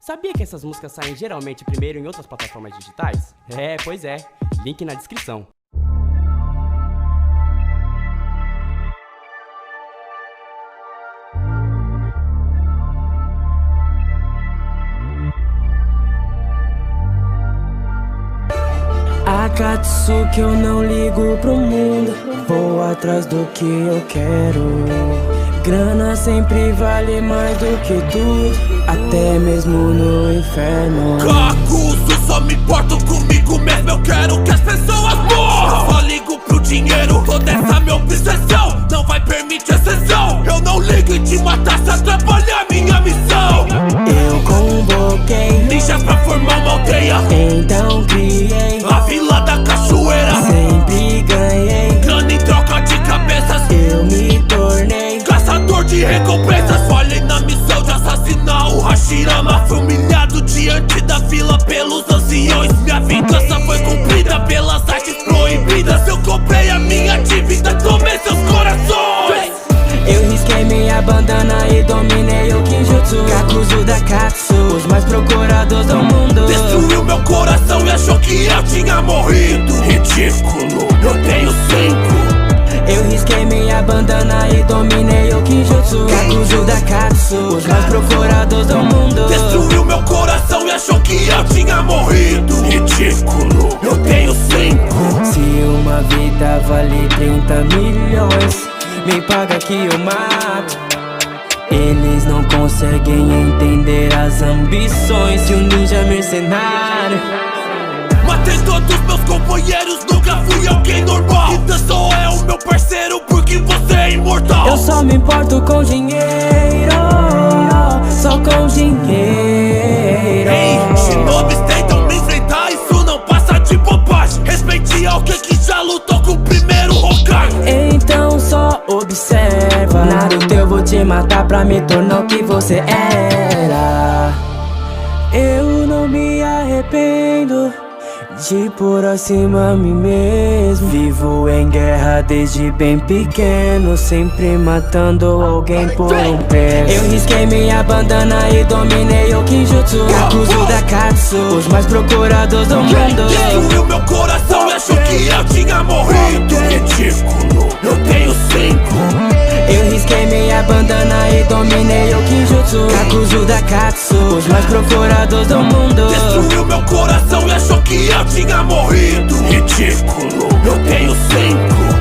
Sabia que essas músicas saem geralmente primeiro em outras plataformas digitais? Pois é. Link na descrição. Akatsuki, eu não ligo pro mundo, vou atrás do que eu quero. Grana sempre vale mais do que tudo, até mesmo no inferno. Cacuzo, só me importo comigo mesmo, eu quero que as pessoas morram. Só ligo pro dinheiro, toda essa minha obsessão não vai permitir exceção. Eu não ligo em te matar se atrapalhar minha missão. Eu convoquei ninjas pra formar uma aldeia, então criei a Vila da Cachoeira. Sempre ganhei, Grana em troca de cabeças, eu me tornei caçador de recompensas. Falhei na missão de assassinar o Hashirama. Fui humilhado diante da vila pelos anciões. Minha vingança foi cumprida pelas artes proibidas. Eu comprei a minha dívida, tomei seus corações. Eu risquei minha bandana e dominei o Kinjutsu. Kakuzu da Katsu, os mais procurados do mundo. Destruiu meu coração e achou que eu tinha morrido. Ridículo, eu tenho 5. Eu risquei minha bandana e dominei o Kinjutsu. Kakuzu da Katsu, os mais procurados do mundo. Destruiu meu coração e achou que eu tinha morrido. Ridículo, eu tenho 5. Se uma vida vale 30 milhões, me paga que eu mato. Eles não conseguem entender as ambições de um ninja mercenário. Matei todos meus companheiros, nunca fui alguém normal. Então só é o meu parceiro porque você é imortal. Eu só me importo com dinheiro, só com dinheiro. Ei, shinobis tentam me enfrentar, isso não passa de bobagem. Respeite alguém que já lutou com o primeiro Hokage. Então só observa, Naruto, eu vou te matar pra me tornar o que você era. Eu não me arrependo de pôr acima a mim mesmo. Vivo em guerra desde bem pequeno, sempre matando alguém por um preço. Eu risquei minha bandana e dominei o Kinjutsu. Kakuzu da Katsu, os mais procurados do mundo. Destruiu meu coração e achou que eu tinha morrido. Ridículo, eu tenho 5. Eu risquei minha bandana e dominei o Kinjutsu. Kakuzu da Katsu, os mais procurados do mundo. Destruiu meu coração e achou que eu tinha morrido. Ridículo, eu tenho 5.